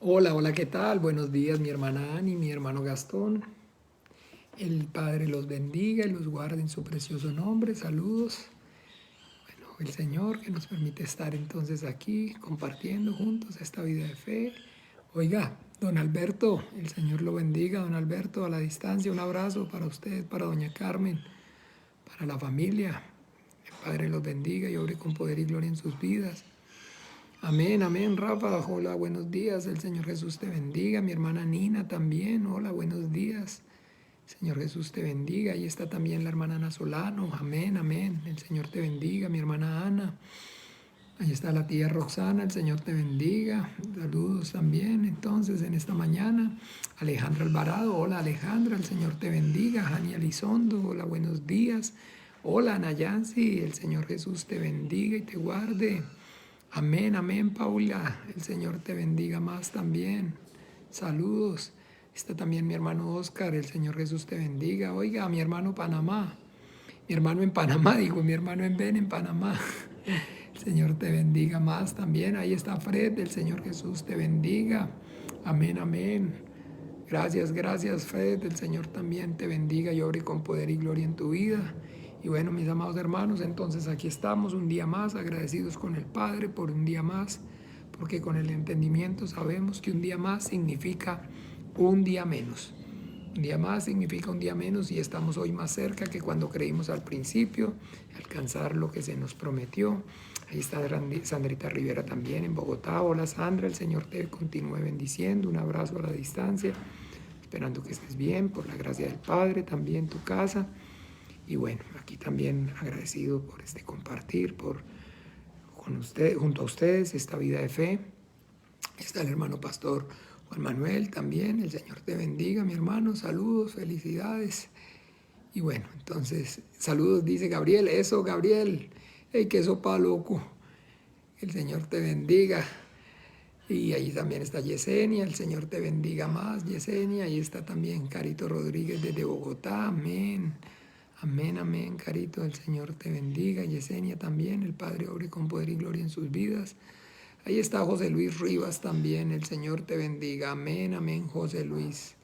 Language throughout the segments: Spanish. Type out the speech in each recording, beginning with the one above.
Hola, hola, ¿qué tal? Buenos días, mi hermana Ani, mi hermano Gastón. El Padre los bendiga y los guarde en su precioso nombre. Saludos. Bueno, el Señor que nos permite estar entonces aquí compartiendo juntos esta vida de fe. Oiga, don Alberto, el Señor lo bendiga, don Alberto, a la distancia. Un abrazo para usted, para doña Carmen, para la familia. El Padre los bendiga y obre con poder y gloria en sus vidas. Amén, amén, Rafa. Hola, buenos días. El Señor Jesús te bendiga. Mi hermana Nina también. Hola, buenos días. Señor Jesús te bendiga. Ahí está también la hermana Ana Solano. Amén, amén. El Señor te bendiga. Mi hermana Ana. Ahí está la tía Roxana. El Señor te bendiga. Saludos también. Entonces, en esta mañana, Alejandra Alvarado. Hola, Alejandra. El Señor te bendiga. Jani Elizondo. Hola, buenos días. Hola, Nayansi. El Señor Jesús te bendiga y te guarde. Amén, amén, Paula. El Señor te bendiga más también. Saludos. Está también mi hermano Oscar. El Señor Jesús te bendiga. Oiga, mi hermano Panamá. Mi hermano en Panamá, digo, mi hermano en Ben en Panamá. El Señor te bendiga más también. Ahí está Fred. El Señor Jesús te bendiga. Amén, amén. Gracias, gracias, Fred. El Señor también te bendiga y obre con poder y gloria en tu vida. Y bueno, mis amados hermanos, entonces aquí estamos un día más, agradecidos con el Padre por un día más, porque con el entendimiento sabemos que un día más significa un día menos. Un día más significa un día menos y estamos hoy más cerca que cuando creímos al principio, alcanzar lo que se nos prometió. Ahí está Sandrita Rivera también en Bogotá. Hola Sandra, el Señor te continúe bendiciendo. Un abrazo a la distancia, esperando que estés bien por la gracia del Padre, también tu casa. Y bueno, aquí también agradecido por este compartir, con usted, junto a ustedes, esta vida de fe. Está el hermano pastor Juan Manuel también. El Señor te bendiga, mi hermano. Saludos, felicidades. Y bueno, entonces, saludos, dice Gabriel. Eso, Gabriel. ¡Ey, qué sopa, loco! El Señor te bendiga. Y ahí también está Yesenia. El Señor te bendiga más, Yesenia. Ahí está también Carito Rodríguez desde Bogotá. Amén. Amén, amén, Carito. El Señor te bendiga. Yesenia también. El Padre obre con poder y gloria en sus vidas. Ahí está José Luis Rivas también. El Señor te bendiga. Amén, amén, José Luis.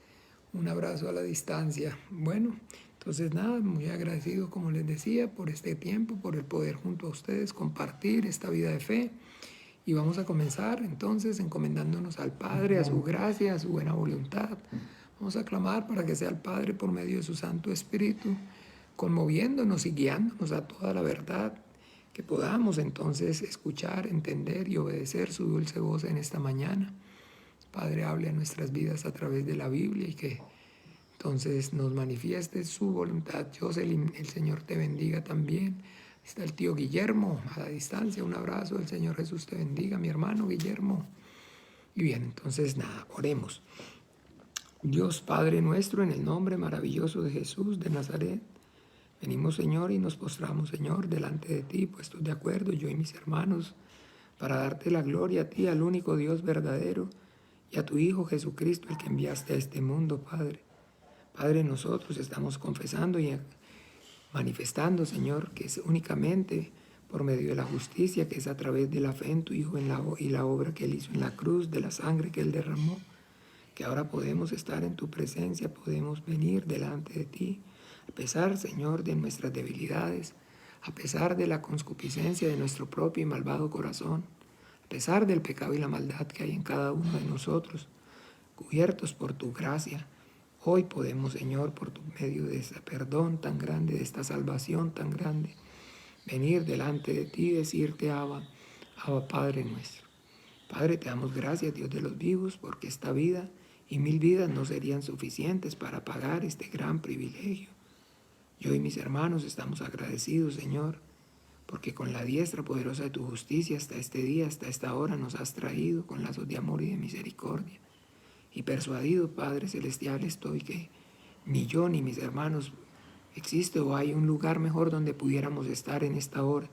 Un abrazo a la distancia. Bueno, entonces nada, muy agradecido, como les decía, por este tiempo, por el poder junto a ustedes compartir esta vida de fe. Y vamos a comenzar entonces encomendándonos al Padre, a su gracia, a su buena voluntad. Vamos a clamar para que sea el Padre por medio de su Santo Espíritu, conmoviéndonos y guiándonos a toda la verdad, que podamos entonces escuchar, entender y obedecer su dulce voz en esta mañana. Padre, hable a nuestras vidas a través de la Biblia y que entonces nos manifieste su voluntad. Jocelyn, el Señor te bendiga también. Está el tío Guillermo a la distancia. Un abrazo, el Señor Jesús te bendiga, mi hermano Guillermo. Y bien, entonces nada, oremos. Dios Padre nuestro, en el nombre maravilloso de Jesús de Nazaret, venimos, Señor, y nos postramos, Señor, delante de ti, puestos de acuerdo, yo y mis hermanos, para darte la gloria a ti, al único Dios verdadero, y a tu Hijo Jesucristo, el que enviaste a este mundo, Padre. Padre, nosotros estamos confesando y manifestando, Señor, que es únicamente por medio de la justicia, que es a través de la fe en tu Hijo y la obra que Él hizo en la cruz, de la sangre que Él derramó, que ahora podemos estar en tu presencia, podemos venir delante de ti, a pesar, Señor, de nuestras debilidades, a pesar de la concupiscencia de nuestro propio y malvado corazón, a pesar del pecado y la maldad que hay en cada uno de nosotros, cubiertos por tu gracia. Hoy podemos, Señor, por tu medio de ese perdón tan grande, de esta salvación tan grande, venir delante de ti y decirte, Abba, Abba, Padre nuestro. Padre, te damos gracias, Dios de los vivos, porque esta vida y 1000 vidas no serían suficientes para pagar este gran privilegio. Yo y mis hermanos estamos agradecidos, Señor, porque con la diestra poderosa de tu justicia hasta este día, hasta esta hora, nos has traído con lazos de amor y de misericordia. Y persuadido, Padre Celestial, estoy que ni yo ni mis hermanos existe o hay un lugar mejor donde pudiéramos estar en esta hora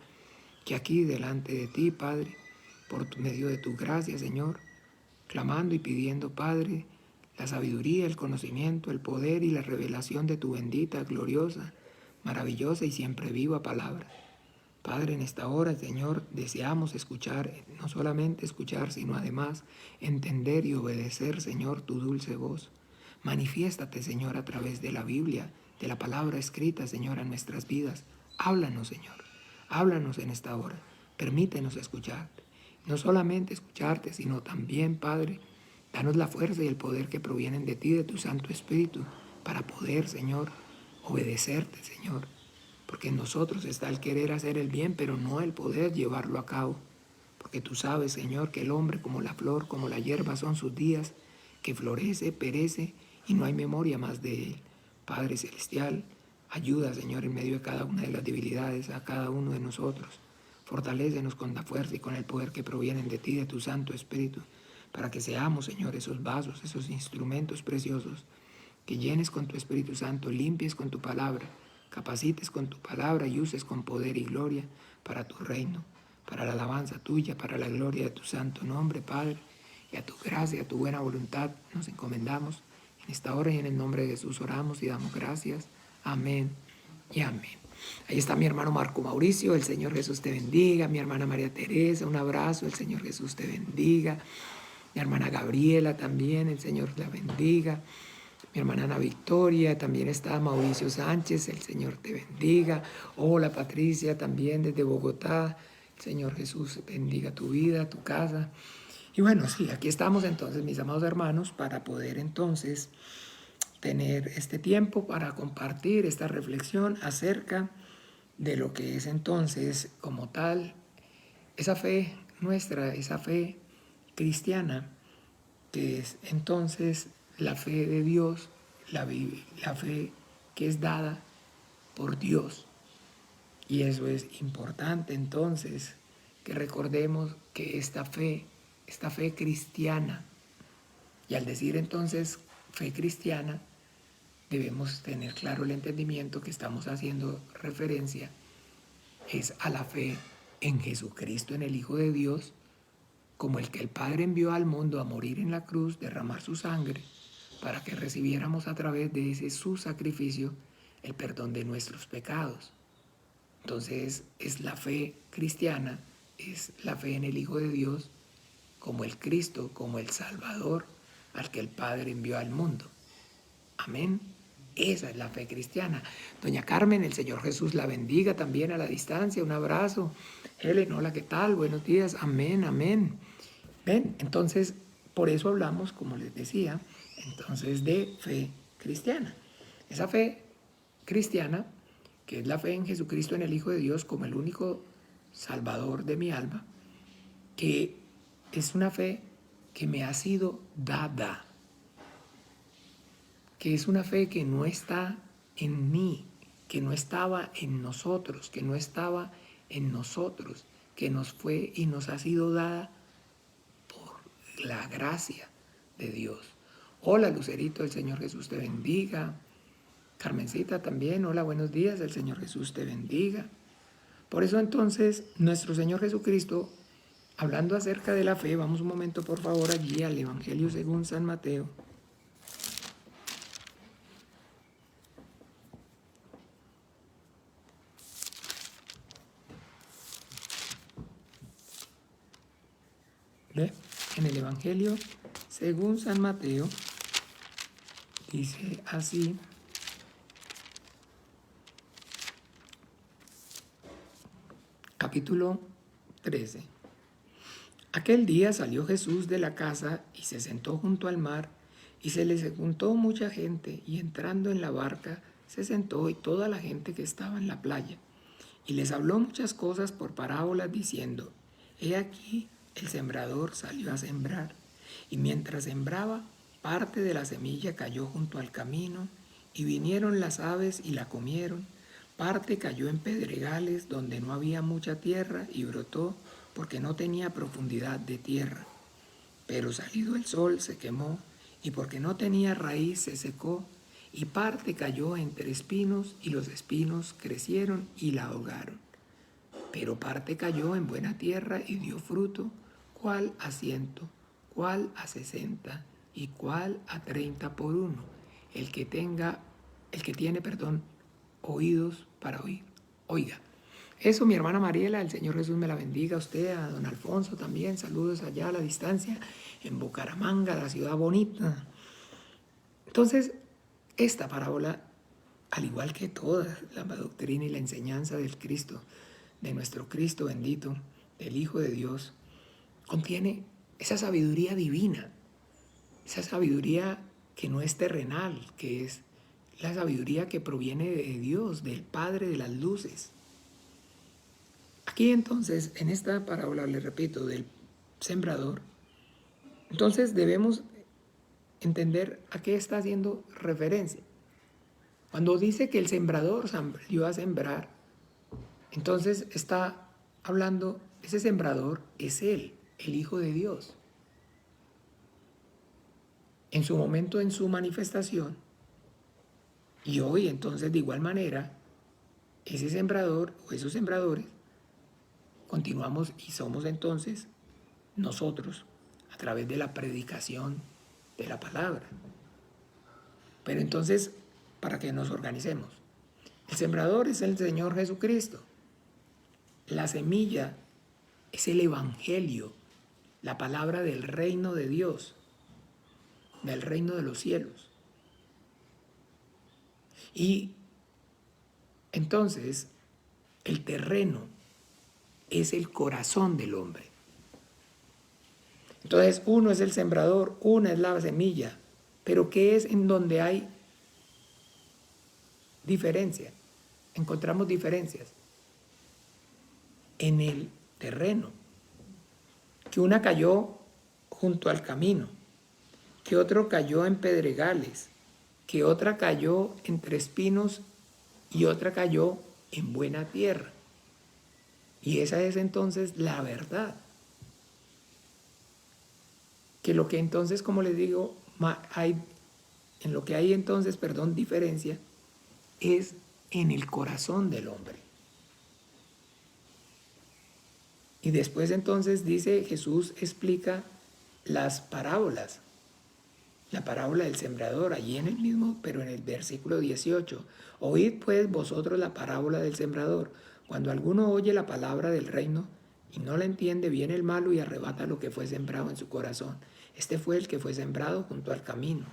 que aquí delante de ti, Padre, por medio de tu gracia, Señor, clamando y pidiendo, Padre, la sabiduría, el conocimiento, el poder y la revelación de tu bendita, gloriosa, maravillosa y siempre viva palabra. Padre, en esta hora, Señor, deseamos escuchar, no solamente escuchar, sino además entender y obedecer, Señor, tu dulce voz. Manifiéstate, Señor, a través de la Biblia, de la palabra escrita, Señor, en nuestras vidas. Háblanos, Señor. Háblanos en esta hora. Permítenos escucharte. No solamente escucharte, sino también, Padre, danos la fuerza y el poder que provienen de ti, de tu Santo Espíritu, para poder, Señor, obedecerte, Señor. Porque en nosotros está el querer hacer el bien, pero no el poder llevarlo a cabo. Porque tú sabes, Señor, que el hombre como la flor, como la hierba son sus días, que florece, perece y no hay memoria más de él. Padre Celestial, ayuda, Señor, en medio de cada una de las debilidades a cada uno de nosotros. Fortalécenos con la fuerza y con el poder que provienen de ti, de tu Santo Espíritu, para que seamos, Señor, esos vasos, esos instrumentos preciosos, que llenes con tu Espíritu Santo, limpies con tu palabra, capacites con tu palabra y uses con poder y gloria para tu reino, para la alabanza tuya, para la gloria de tu santo nombre, Padre, y a tu gracia, a tu buena voluntad nos encomendamos. En esta hora y en el nombre de Jesús oramos y damos gracias. Amén y amén. Ahí está mi hermano Marco Mauricio, el Señor Jesús te bendiga. Mi hermana María Teresa, un abrazo, el Señor Jesús te bendiga. Mi hermana Gabriela también, el Señor la bendiga. Mi hermana Ana Victoria, también está Mauricio Sánchez, el Señor te bendiga. Hola Patricia, también desde Bogotá, el Señor Jesús bendiga tu vida, tu casa. Y bueno, sí, aquí estamos entonces, mis amados hermanos, para poder entonces tener este tiempo para compartir esta reflexión acerca de lo que es entonces como tal esa fe nuestra, esa fe cristiana, que es entonces la fe de Dios, la fe que es dada por Dios. Y eso es importante entonces, que recordemos que esta fe cristiana, y al decir entonces fe cristiana, debemos tener claro el entendimiento que estamos haciendo referencia es a la fe en Jesucristo, en el Hijo de Dios, como el que el Padre envió al mundo a morir en la cruz, derramar su sangre, para que recibiéramos a través de ese su sacrificio el perdón de nuestros pecados. Entonces es la fe cristiana, es la fe en el Hijo de Dios como el Cristo, como el Salvador al que el Padre envió al mundo. Amén. Esa es la fe cristiana. Doña Carmen, el Señor Jesús la bendiga también a la distancia. Un abrazo. Helen, hola, ¿qué tal? Buenos días. Amén, amén. ¿Ven? Entonces, por eso hablamos, como les decía, entonces de fe cristiana. Esa fe cristiana, que es la fe en Jesucristo, en el Hijo de Dios, como el único Salvador de mi alma, que es una fe que me ha sido dada, que es una fe que no está en mí, que no estaba en nosotros, que no estaba en nosotros, que nos fue y nos ha sido dada por la gracia de Dios. Hola Lucerito, el Señor Jesús te bendiga. Carmencita también, hola, buenos días, el Señor Jesús te bendiga. Por eso entonces, nuestro Señor Jesucristo, hablando acerca de la fe, vamos un momento por favor allí al Evangelio según San Mateo. ¿Ve? En el Evangelio según San Mateo, dice así: capítulo 13. Aquel día salió Jesús de la casa y se sentó junto al mar, y se le juntó mucha gente, y entrando en la barca se sentó y toda la gente que estaba en la playa. Y les habló muchas cosas por parábolas, diciendo: He aquí, el sembrador salió a sembrar, y mientras sembraba, parte de la semilla cayó junto al camino, y vinieron las aves y la comieron. Parte cayó en pedregales donde no había mucha tierra y brotó porque no tenía profundidad de tierra. Pero salido el sol se quemó, y porque no tenía raíz se secó, y parte cayó entre espinos, y los espinos crecieron y la ahogaron. Pero parte cayó en buena tierra y dio fruto, cuál a 100, cuál a 60 y cuál a 30 por uno. El que tiene, oídos para oír, oiga. Eso, mi hermana Mariela, el Señor Jesús me la bendiga a usted, a don Alfonso también, saludos allá a la distancia, en Bucaramanga, la ciudad bonita. Entonces, esta parábola, al igual que toda la doctrina y la enseñanza del Cristo, de nuestro Cristo bendito, del Hijo de Dios, contiene esa sabiduría divina, esa sabiduría que no es terrenal, que es la sabiduría que proviene de Dios, del Padre de las luces. Aquí entonces, en esta parábola, le repito, del sembrador, entonces debemos entender a qué está haciendo referencia. Cuando dice que el sembrador salió a sembrar, entonces está hablando, ese sembrador es Él, el Hijo de Dios. En su momento, en su manifestación, y hoy entonces de igual manera, ese sembrador o esos sembradores, continuamos y somos entonces nosotros a través de la predicación de la palabra. Pero entonces, para que nos organicemos, el sembrador es el Señor Jesucristo. La semilla es el Evangelio, la palabra del reino de Dios, del reino de los cielos. Y entonces, el terreno es el corazón del hombre. Entonces, uno es el sembrador, una es la semilla, pero ¿qué es en donde hay diferencia? Encontramos diferencias en el terreno, que una cayó junto al camino, que otro cayó en pedregales, que otra cayó entre espinos y otra cayó en buena tierra. Y esa es entonces la verdad. Que lo que entonces, como les digo, en lo que hay entonces, diferencia, es en el corazón del hombre. Y después entonces dice, Jesús explica las parábolas. La parábola del sembrador, allí en el mismo, pero en el versículo 18. Oíd pues vosotros la parábola del sembrador. Cuando alguno oye la palabra del reino y no la entiende, viene el malo y arrebata lo que fue sembrado en su corazón. Este fue el que fue sembrado junto al camino.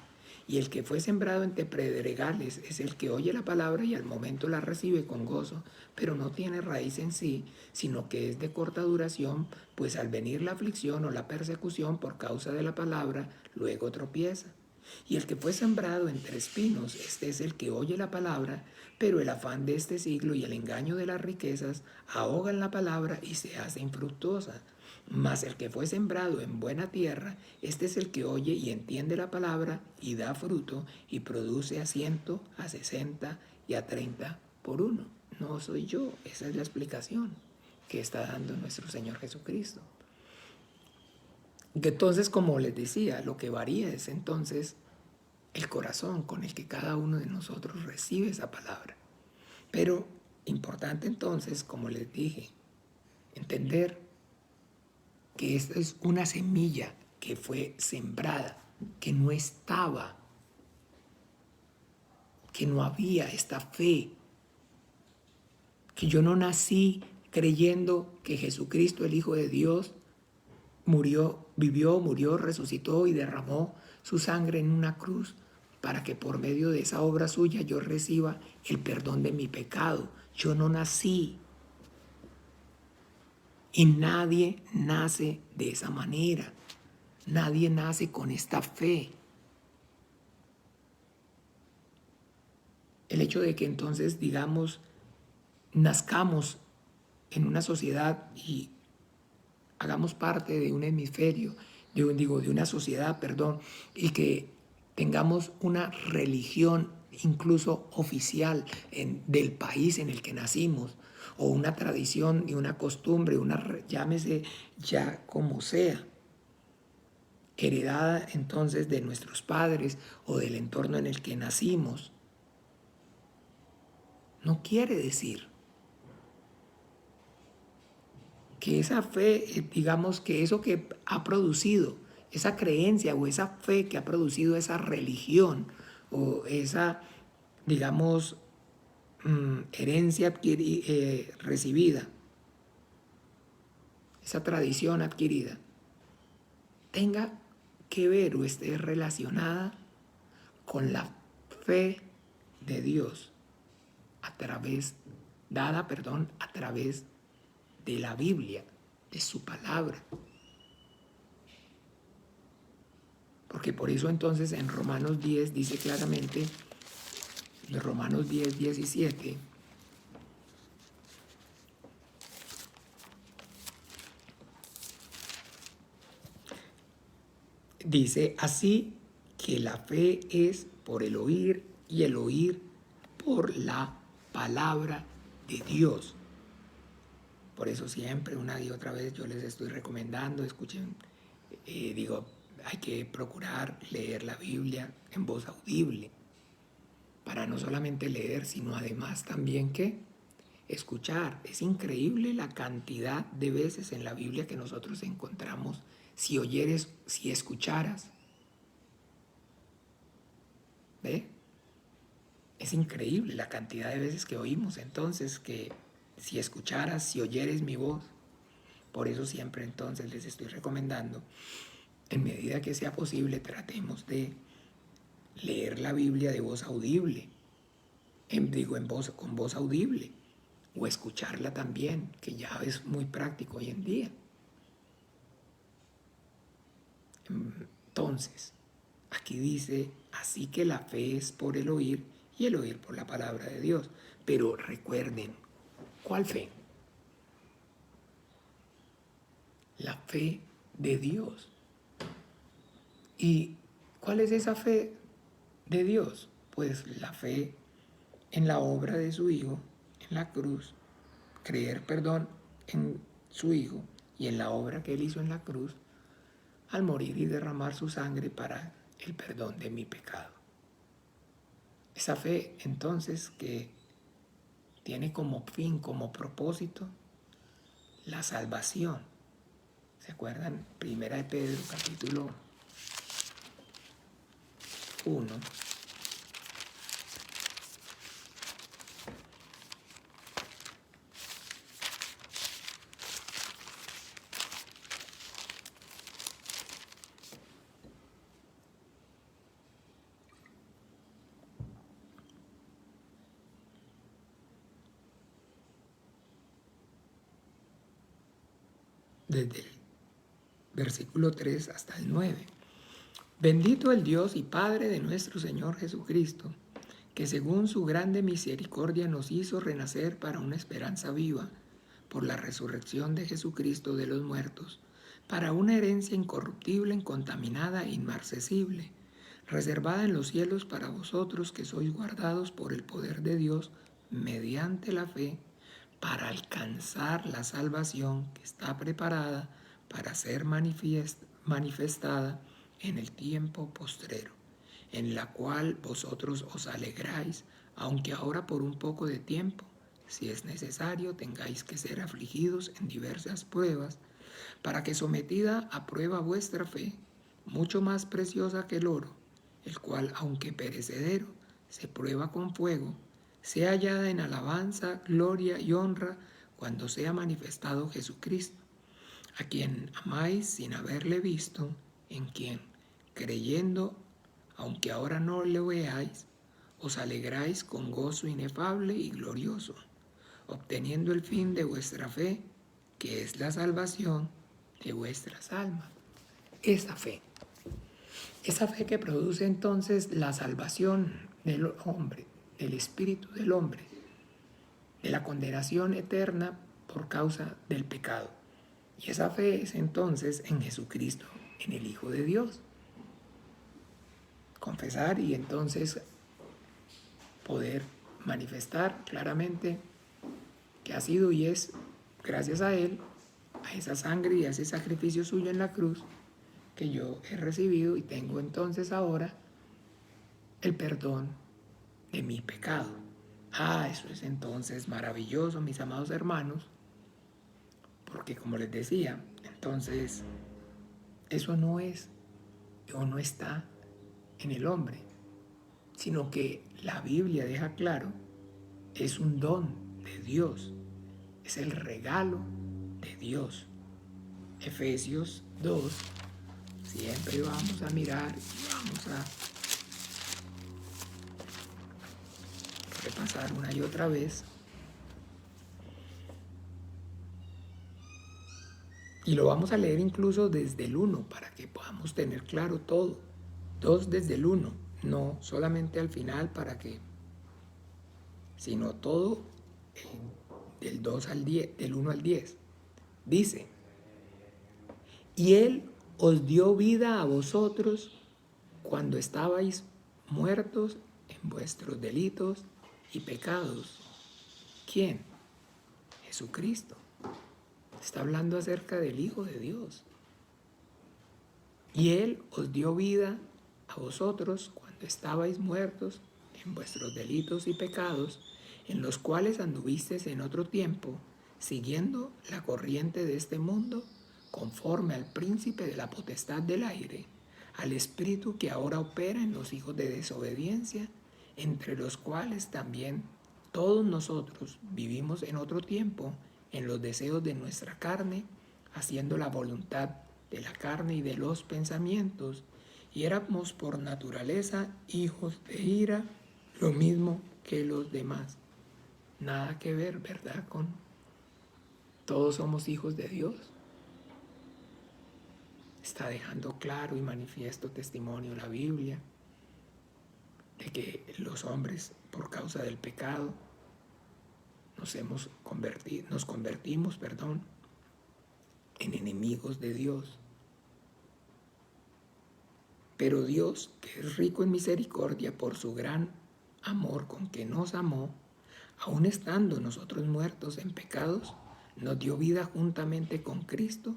Y el que fue sembrado entre pedregales es el que oye la palabra y al momento la recibe con gozo, pero no tiene raíz en sí, sino que es de corta duración, pues al venir la aflicción o la persecución por causa de la palabra, luego tropieza. Y el que fue sembrado entre espinos, este es el que oye la palabra, pero el afán de este siglo y el engaño de las riquezas ahogan la palabra y se hace infructuosa. Mas el que fue sembrado en buena tierra, este es el que oye y entiende la palabra y da fruto y produce a 100, a 60 y a 30 por uno. No soy yo, esa es la explicación que está dando nuestro Señor Jesucristo. Entonces, como les decía, lo que varía es entonces el corazón con el que cada uno de nosotros recibe esa palabra. Pero importante entonces, como les dije, entender que esta es una semilla que fue sembrada, que no estaba, que no había esta fe, que yo no nací creyendo que Jesucristo, el Hijo de Dios, vivió, murió, resucitó y derramó su sangre en una cruz para que por medio de esa obra suya yo reciba el perdón de mi pecado. Yo no nací. Y nadie nace de esa manera. Nadie nace con esta fe. El hecho de que entonces, digamos, nazcamos en una sociedad y hagamos parte de un hemisferio, de una sociedad, y que tengamos una religión incluso oficial del país en el que nacimos, o una tradición y una costumbre, llámese ya como sea, heredada entonces de nuestros padres o del entorno en el que nacimos, no quiere decir que esa fe, digamos que eso que ha producido, esa creencia o esa fe que ha producido esa religión o esa, digamos, herencia recibida, esa tradición adquirida, tenga que ver o esté relacionada con la fe de Dios a través de la Biblia, de su palabra. Porque por eso entonces en Romanos 10 dice claramente, en Romanos 10, 17, dice así que la fe es por el oír y el oír por la palabra de Dios. Por eso siempre, una y otra vez, yo les estoy recomendando, escuchen, hay que procurar leer la Biblia en voz audible, para no solamente leer, sino además también que escuchar. Es increíble la cantidad de veces en la Biblia que nosotros encontramos, si oyeres, si escucharas. ¿Ve? Es increíble la cantidad de veces que oímos entonces que si escucharas, si oyeres mi voz. Por eso siempre entonces les estoy recomendando, en medida que sea posible, tratemos de leer la Biblia de voz audible, con voz audible, o escucharla también, que ya es muy práctico hoy en día. Entonces, aquí dice, así que la fe es por el oír y el oír por la palabra de Dios. Pero recuerden, ¿cuál fe? La fe de Dios. ¿Y cuál es esa fe de Dios? Pues la fe en la obra de su Hijo, en la cruz, creer, en su Hijo y en la obra que Él hizo en la cruz, al morir y derramar su sangre para el perdón de mi pecado. Esa fe, entonces, que tiene como fin, como propósito, la salvación. ¿Se acuerdan? Primera de Pedro, capítulo 1. Desde el versículo 3 hasta el 9. Bendito el Dios y Padre de nuestro Señor Jesucristo, que según su grande misericordia nos hizo renacer para una esperanza viva, por la resurrección de Jesucristo de los muertos, para una herencia incorruptible, incontaminada e inmarcesible, reservada en los cielos para vosotros que sois guardados por el poder de Dios mediante la fe, para alcanzar la salvación que está preparada para ser manifestada en el tiempo postrero, en la cual vosotros os alegráis, aunque ahora por un poco de tiempo, si es necesario, tengáis que ser afligidos en diversas pruebas, para que sometida a prueba vuestra fe, mucho más preciosa que el oro, el cual, aunque perecedero, se prueba con fuego, sea hallada en alabanza, gloria y honra cuando sea manifestado Jesucristo, a quien amáis sin haberle visto, en quien, creyendo, aunque ahora no le veáis, os alegráis con gozo inefable y glorioso, obteniendo el fin de vuestra fe, que es la salvación de vuestras almas. Esa fe que produce entonces la salvación del hombre, del espíritu del hombre, de la condenación eterna por causa del pecado. Y esa fe es entonces en Jesucristo, en el Hijo de Dios. Confesar y entonces poder manifestar claramente que ha sido y es gracias a Él, a esa sangre y a ese sacrificio suyo en la cruz, que yo he recibido y tengo entonces ahora el perdón de mi pecado. Eso es entonces maravilloso, mis amados hermanos, porque como les decía, entonces eso no es o no está en el hombre, sino que la Biblia deja claro es un don de Dios, es el regalo de Dios. Efesios 2, siempre vamos a mirar y vamos a repasar una y otra vez. Y lo vamos a leer incluso desde el 1 para que podamos tener claro todo. 2 desde el 1, no solamente al final para que, sino todo del 2 al 10, del 1 al 10. Dice, y Él os dio vida a vosotros cuando estabais muertos en vuestros delitos y pecados. ¿Quién? Jesucristo. Está hablando acerca del Hijo de Dios. Y Él os dio vida a vosotros cuando estabais muertos en vuestros delitos y pecados, en los cuales anduvisteis en otro tiempo, siguiendo la corriente de este mundo, conforme al príncipe de la potestad del aire, al espíritu que ahora opera en los hijos de desobediencia, entre los cuales también todos nosotros vivimos en otro tiempo, en los deseos de nuestra carne, haciendo la voluntad de la carne y de los pensamientos, y éramos por naturaleza hijos de ira, lo mismo que los demás. Nada que ver, ¿verdad? Con todos somos hijos de Dios. Está dejando claro y manifiesto testimonio la Biblia de que los hombres, por causa del pecado, nos convertimos en enemigos de Dios. Pero Dios, que es rico en misericordia por su gran amor con que nos amó, aun estando nosotros muertos en pecados, nos dio vida juntamente con Cristo,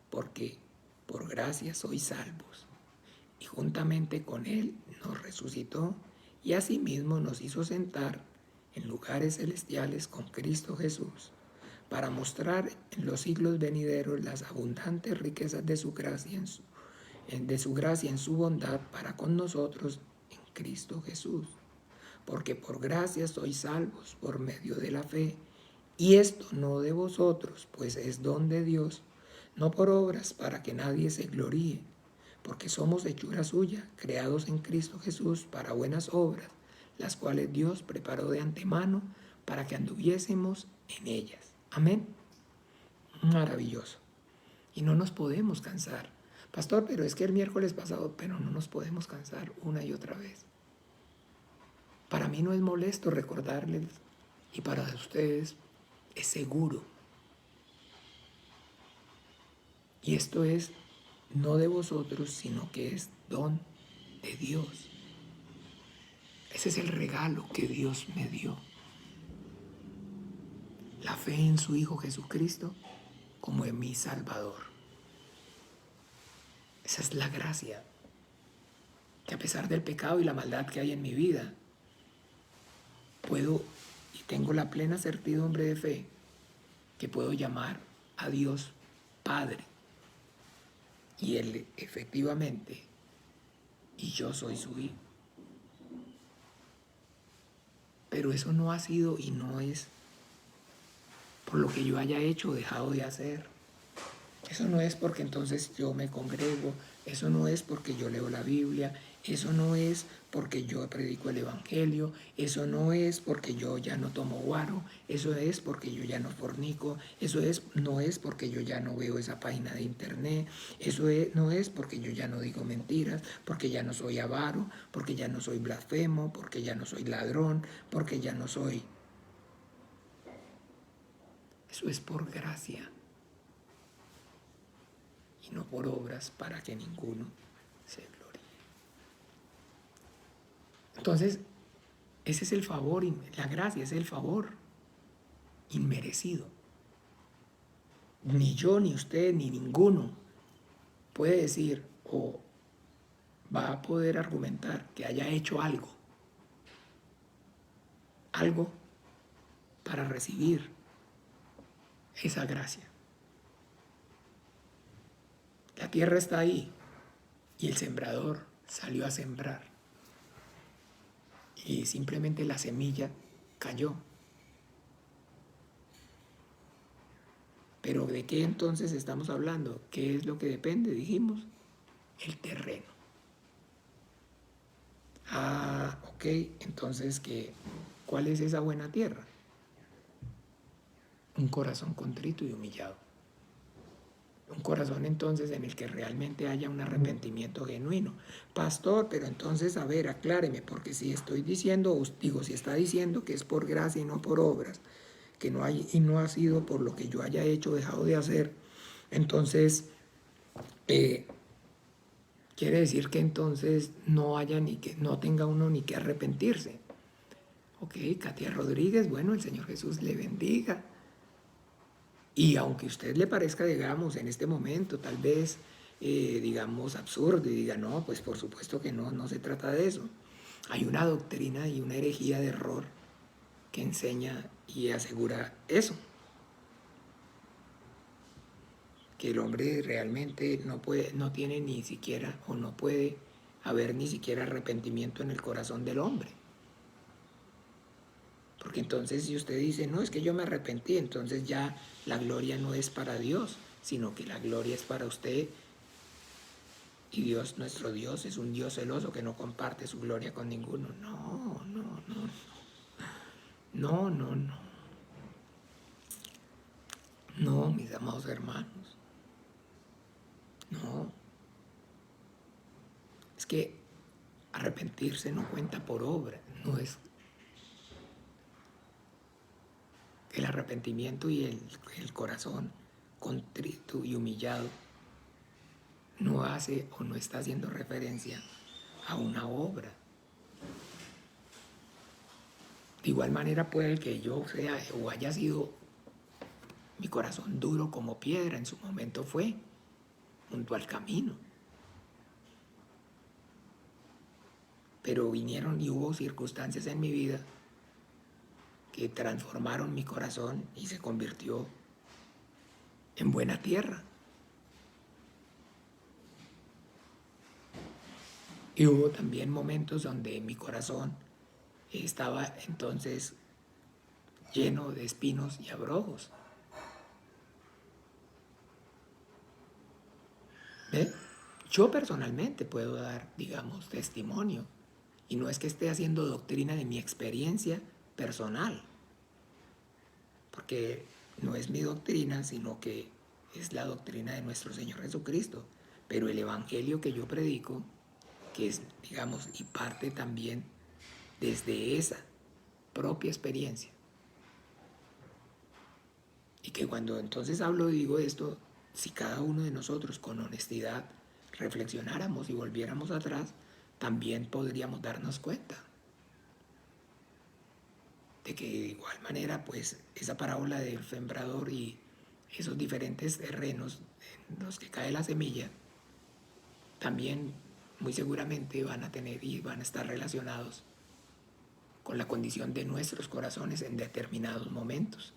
porque por gracia sois salvos. Y juntamente con Él nos resucitó y asimismo nos hizo sentar en lugares celestiales con Cristo Jesús, para mostrar en los siglos venideros las abundantes riquezas de su gracia en su bondad para con nosotros en Cristo Jesús. Porque por gracia sois salvos por medio de la fe, y esto no de vosotros, pues es don de Dios, no por obras para que nadie se gloríe, porque somos hechura suya, creados en Cristo Jesús para buenas obras, las cuales Dios preparó de antemano para que anduviésemos en ellas. Amén. Maravilloso. Y no nos podemos cansar. Pastor, pero es que el miércoles pasado, pero no nos podemos cansar una y otra vez. Para mí no es molesto recordarles y para ustedes es seguro. Y esto es no de vosotros, sino que es don de Dios. Ese es el regalo que Dios me dio. La fe en su Hijo Jesucristo como en mi Salvador. Esa es la gracia. Que a pesar del pecado y la maldad que hay en mi vida, puedo y tengo la plena certidumbre de fe que puedo llamar a Dios Padre. Y Él efectivamente, y yo soy su hijo. Pero eso no ha sido y no es por lo que yo haya hecho o dejado de hacer. Eso no es porque entonces yo me congrego, eso no es porque yo leo la Biblia, eso no es porque yo predico el Evangelio, eso no es porque yo ya no tomo guaro, eso es porque yo ya no fornico, no es porque yo ya no veo esa página de internet, no es porque yo ya no digo mentiras, porque ya no soy avaro, porque ya no soy blasfemo, porque ya no soy ladrón, porque ya no soy... Eso es por gracia. Y no por obras para que ninguno se gloríe. Entonces, ese es el favor, la gracia es el favor inmerecido. Ni yo, ni usted, ni ninguno puede decir o va a poder argumentar que haya hecho algo para recibir esa gracia. La tierra está ahí y el sembrador salió a sembrar y simplemente la semilla cayó Pero ¿de qué entonces estamos hablando? ¿Qué es lo que depende? Dijimos, el terreno. Ah, ok, entonces, ¿cuál es esa buena tierra? Un corazón contrito y humillado. Un corazón entonces en el que realmente haya un arrepentimiento genuino. Pastor, pero entonces, a ver, acláreme, porque si estoy diciendo, si está diciendo que es por gracia y no por obras, que no hay y no ha sido por lo que yo haya hecho o dejado de hacer, entonces quiere decir que entonces no haya ni que no tenga uno ni que arrepentirse. Ok, Katia Rodríguez, bueno, el Señor Jesús le bendiga. Y aunque a usted le parezca, digamos, en este momento, tal vez, digamos, absurdo y diga, no, pues por supuesto que no, no se trata de eso. Hay una doctrina y una herejía de error que enseña y asegura eso, que el hombre realmente no puede, no tiene ni siquiera, o no puede haber ni siquiera arrepentimiento en el corazón del hombre. Porque entonces si usted dice, no, es que yo me arrepentí, entonces ya la gloria no es para Dios, sino que la gloria es para usted. Y Dios, nuestro Dios, es un Dios celoso que no comparte su gloria con ninguno. No, no, no. No, no, no. No, mis amados hermanos. No. Es que arrepentirse no cuenta por obra. No es el arrepentimiento y el corazón contrito y humillado no hace o no está haciendo referencia a una obra. De igual manera puede que yo sea o haya sido mi corazón duro como piedra, en su momento fue, junto al camino. Pero vinieron y hubo circunstancias en mi vida que transformaron mi corazón y se convirtió en buena tierra. Y hubo también momentos donde mi corazón estaba entonces lleno de espinos y abrojos. ¿Ve? Yo personalmente puedo dar, digamos, testimonio. Y no es que esté haciendo doctrina de mi experiencia personal, porque no es mi doctrina, sino que es la doctrina de nuestro Señor Jesucristo. Pero el evangelio que yo predico, que es, digamos, y parte también desde esa propia experiencia. Y que cuando entonces hablo y digo esto, si cada uno de nosotros con honestidad reflexionáramos y volviéramos atrás, también podríamos darnos cuenta de que de igual manera, pues, esa parábola del sembrador y esos diferentes terrenos en los que cae la semilla, también muy seguramente van a tener y van a estar relacionados con la condición de nuestros corazones en determinados momentos.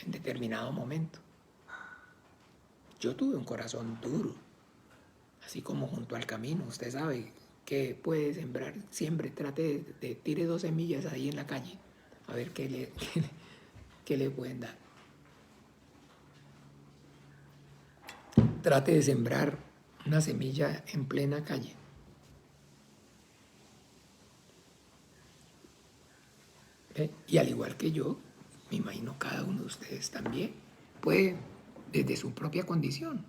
En determinado momento. Yo tuve un corazón duro, así como junto al camino. Usted sabe que puede sembrar, siempre trate de tire 2 semillas ahí en la calle, a ver qué le pueden dar. Trate de sembrar una semilla en plena calle. ¿Ve? Y al igual que yo, me imagino cada uno de ustedes también puede, desde su propia condición,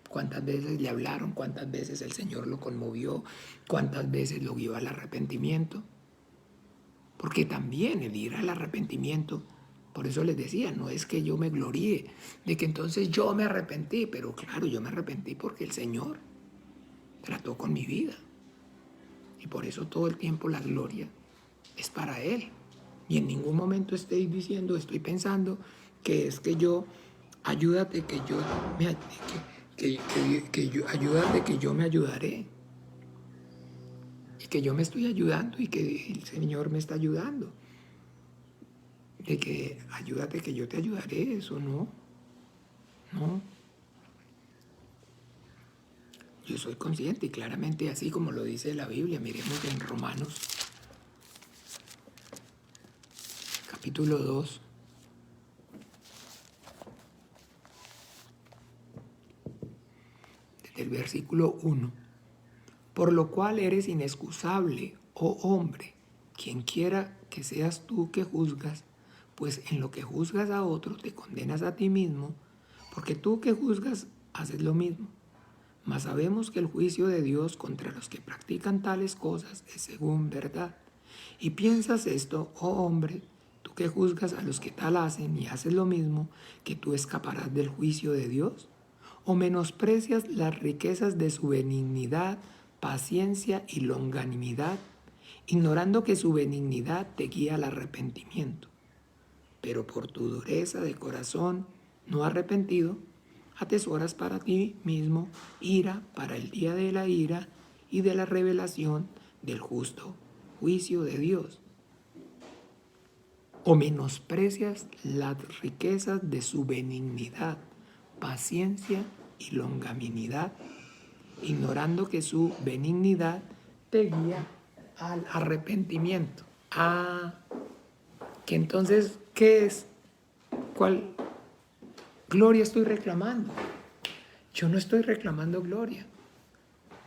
cuántas veces le hablaron, cuántas veces el Señor lo conmovió, cuántas veces lo guió al arrepentimiento. Porque también el ir al arrepentimiento, por eso les decía, no es que yo me gloríe de que entonces yo me arrepentí, pero claro, yo me arrepentí porque el Señor trató con mi vida. Y por eso todo el tiempo la gloria es para Él. Y en ningún momento estoy diciendo, estoy pensando que es que yo, ayúdate que yo me, ayúdate que yo me ayudaré. Y que yo me estoy ayudando y que el Señor me está ayudando. De que ayúdate que yo te ayudaré, eso no. No. Yo soy consciente y claramente así como lo dice la Biblia, miremos en Romanos capítulo 2, el versículo 1. Por lo cual eres inexcusable, oh hombre, quien quiera que seas tú que juzgas, pues en lo que juzgas a otro te condenas a ti mismo, porque tú que juzgas haces lo mismo. Mas sabemos que el juicio de Dios contra los que practican tales cosas es según verdad. Y piensas esto, oh hombre, tú que juzgas a los que tal hacen y haces lo mismo, que tú escaparás del juicio de Dios. ¿O menosprecias las riquezas de su benignidad, paciencia y longanimidad, ignorando que su benignidad te guía al arrepentimiento? Pero por tu dureza de corazón no arrepentido, atesoras para ti mismo ira para el día de la ira y de la revelación del justo juicio de Dios. ¿O menosprecias las riquezas de su benignidad, paciencia y longanimidad, ignorando que su benignidad te guía al arrepentimiento? Que entonces, ¿qué es? ¿Cuál gloria estoy reclamando? Yo no estoy reclamando gloria.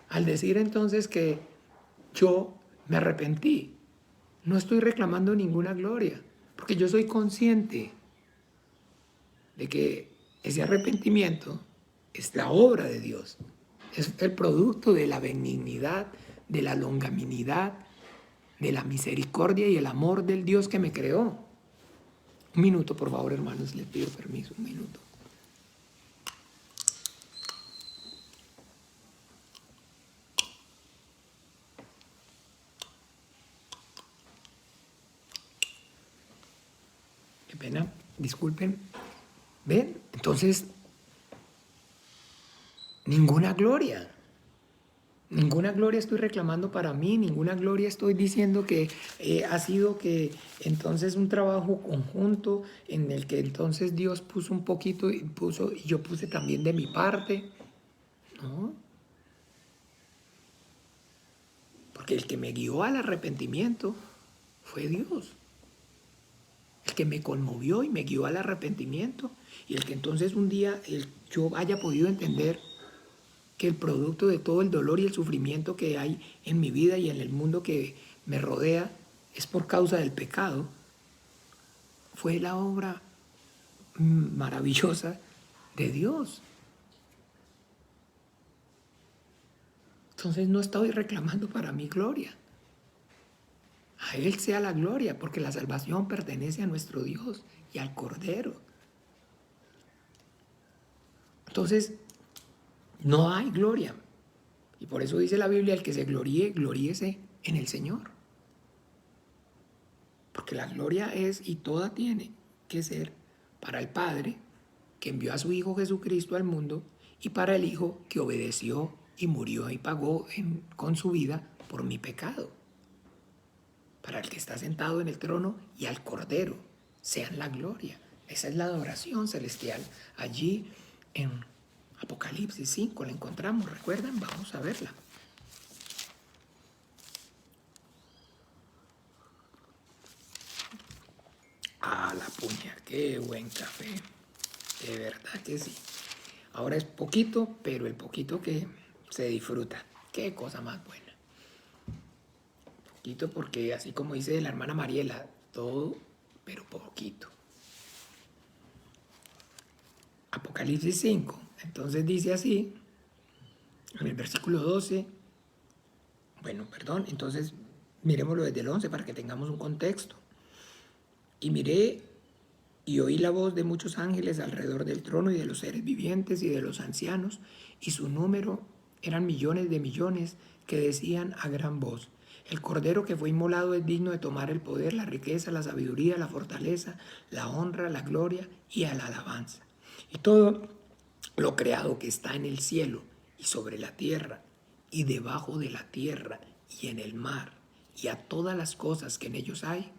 Al decir entonces que yo me arrepentí, no estoy reclamando ninguna gloria, porque yo soy consciente de que ese arrepentimiento es la obra de Dios, es el producto de la benignidad, de la longanimidad, de la misericordia y el amor del Dios que me creó. Un minuto, por favor, hermanos, les pido permiso, un minuto. Qué pena, disculpen. ¿Ven? Entonces, ninguna gloria. Ninguna gloria estoy reclamando para mí, ninguna gloria estoy diciendo que ha sido que entonces un trabajo conjunto en el que entonces Dios puso un poquito y yo puse también de mi parte. No, porque el que me guió al arrepentimiento fue Dios. El que me conmovió y me guió al arrepentimiento y el que entonces un día yo haya podido entender que el producto de todo el dolor y el sufrimiento que hay en mi vida y en el mundo que me rodea es por causa del pecado, fue la obra maravillosa de Dios. Entonces no estoy reclamando para mi gloria. A Él sea la gloria, porque la salvación pertenece a nuestro Dios y al Cordero. Entonces, no hay gloria. Y por eso dice la Biblia, el que se gloríe, gloríese en el Señor. Porque la gloria es y toda tiene que ser para el Padre, que envió a su Hijo Jesucristo al mundo, y para el Hijo que obedeció y murió y pagó con su vida por mi pecado. Para el que está sentado en el trono y al Cordero, sean la gloria. Esa es la adoración celestial. Allí en Apocalipsis 5 la encontramos, ¿recuerdan? Vamos a verla. La puña, qué buen café. De verdad que sí. Ahora es poquito, pero el poquito que se disfruta. Qué cosa más buena. Poquito porque así como dice la hermana Mariela, todo, pero poquito. Apocalipsis 5, entonces dice así, en el versículo 12, entonces miremoslo desde el 11 para que tengamos un contexto. Y miré y oí la voz de muchos ángeles alrededor del trono y de los seres vivientes y de los ancianos, y su número eran millones de millones, que decían a gran voz: el Cordero que fue inmolado es digno de tomar el poder, la riqueza, la sabiduría, la fortaleza, la honra, la gloria y la alabanza. Y todo lo creado que está en el cielo y sobre la tierra y debajo de la tierra y en el mar y a todas las cosas que en ellos hay,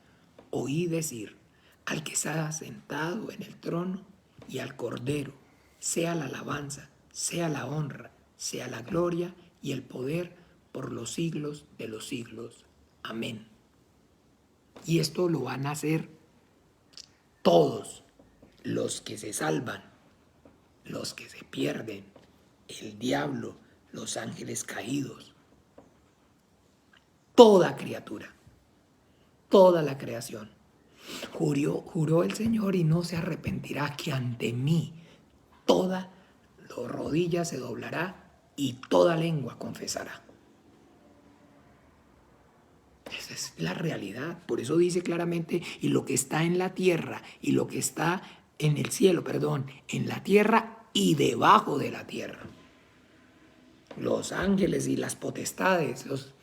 oí decir: al que está sentado en el trono y al Cordero, sea la alabanza, sea la honra, sea la gloria y el poder por los siglos de los siglos. Amén. Y esto lo van a hacer todos los que se salvan, los que se pierden, el diablo, los ángeles caídos, toda criatura, toda la creación. Juró el Señor y no se arrepentirá que ante mí toda rodilla se doblará y toda lengua confesará. Esa es la realidad. Por eso dice claramente, y lo que está en la tierra y lo que está en el cielo, en la tierra y debajo de la tierra. Los ángeles y las potestades, los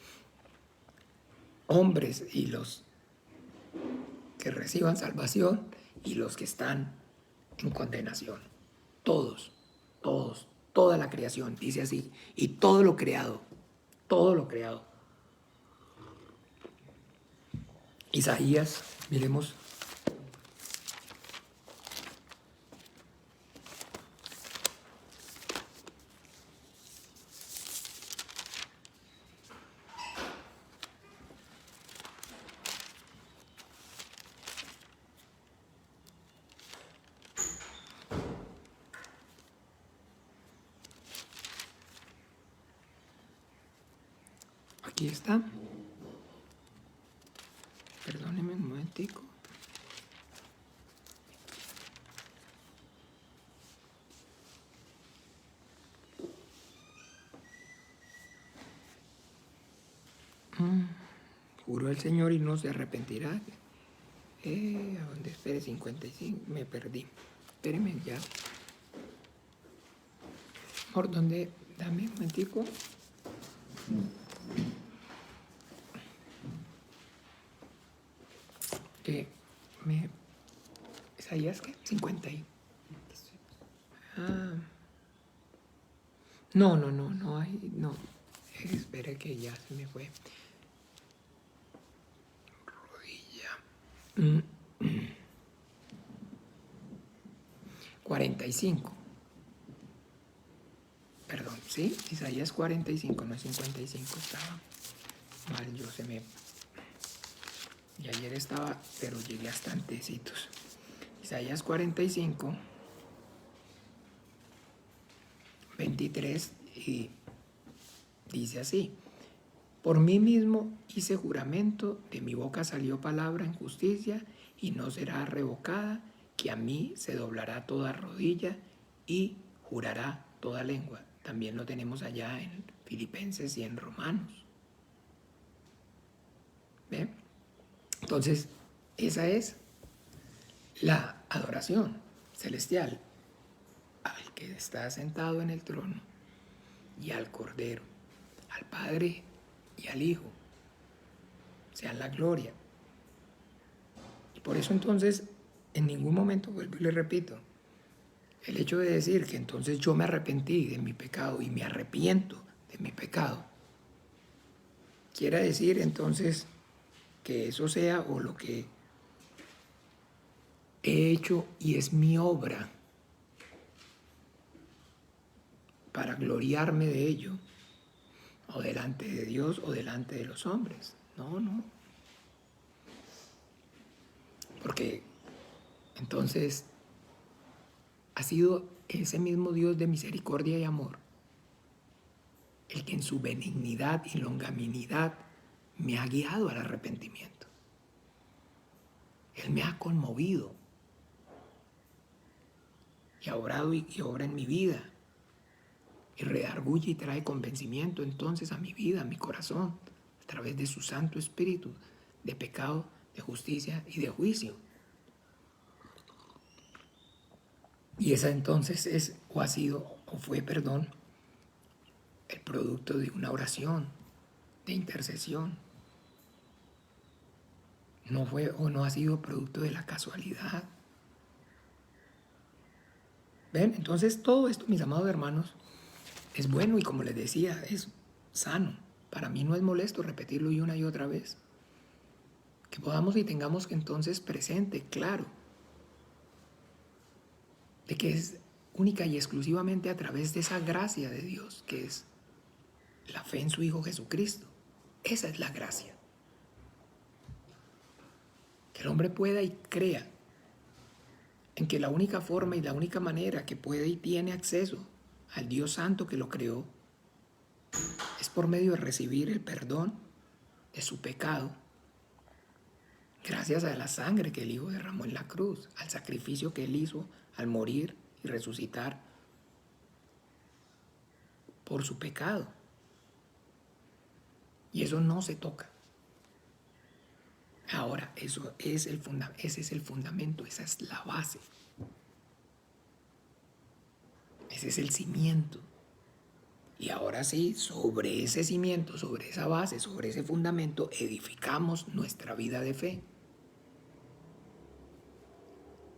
hombres y los que reciban salvación y los que están en condenación. Todos, toda la creación, dice así, y todo lo creado, todo lo creado. Isaías, miremos. Aquí está. Perdónenme un momentico. Juró el Señor y no se arrepentirá. ¿A dónde? Espere, 55. Me perdí. Espéreme ya. ¿Por dónde? Dame un momentico. ¿Isaías qué? 50 y... No hay, no. Espere que ya se me fue. Rodilla. 45. Perdón, ¿sí? Isaías 45, no es 55, estaba mal, yo se me... Y ayer estaba, pero llegué hasta antecitos. Isaías 45, 23, y dice así: por mí mismo hice juramento, de mi boca salió palabra en justicia, y no será revocada, que a mí se doblará toda rodilla y jurará toda lengua. También lo tenemos allá en Filipenses y en Romanos. ¿Ven? Entonces, esa es la adoración celestial al que está sentado en el trono y al Cordero, al Padre y al Hijo, sea la gloria. Y por eso entonces, en ningún momento, vuelvo y le repito, el hecho de decir que entonces yo me arrepentí de mi pecado y me arrepiento de mi pecado, quiere decir entonces que eso sea o lo que he hecho y es mi obra para gloriarme de ello, o delante de Dios o delante de los hombres. No. Porque entonces ha sido ese mismo Dios de misericordia y amor el que en su benignidad y longanimidad me ha guiado al arrepentimiento. Él me ha conmovido y ha obrado y obra en mi vida y redarguye y trae convencimiento entonces a mi vida, a mi corazón, a través de su Santo Espíritu, de pecado, de justicia y de juicio. Y esa entonces es, o ha sido, o fue, el producto de una oración, de intercesión. No fue o no ha sido producto de la casualidad. ¿Ven? Entonces todo esto, mis amados hermanos, es bueno y como les decía, es sano. Para mí no es molesto repetirlo y una y otra vez. Que podamos y tengamos que entonces presente, claro, de que es única y exclusivamente a través de esa gracia de Dios, que es la fe en su Hijo Jesucristo. Esa es la gracia. Que el hombre pueda y crea en que la única forma y la única manera que puede y tiene acceso al Dios Santo que lo creó Es por medio de recibir el perdón de su pecado, gracias a la sangre que el Hijo derramó en la cruz, al sacrificio que Él hizo al morir y resucitar por su pecado. Y eso no se toca. Ahora, ese es el fundamento, esa es la base. Ese es el cimiento. Y ahora sí, sobre ese cimiento, sobre esa base, sobre ese fundamento, edificamos nuestra vida de fe,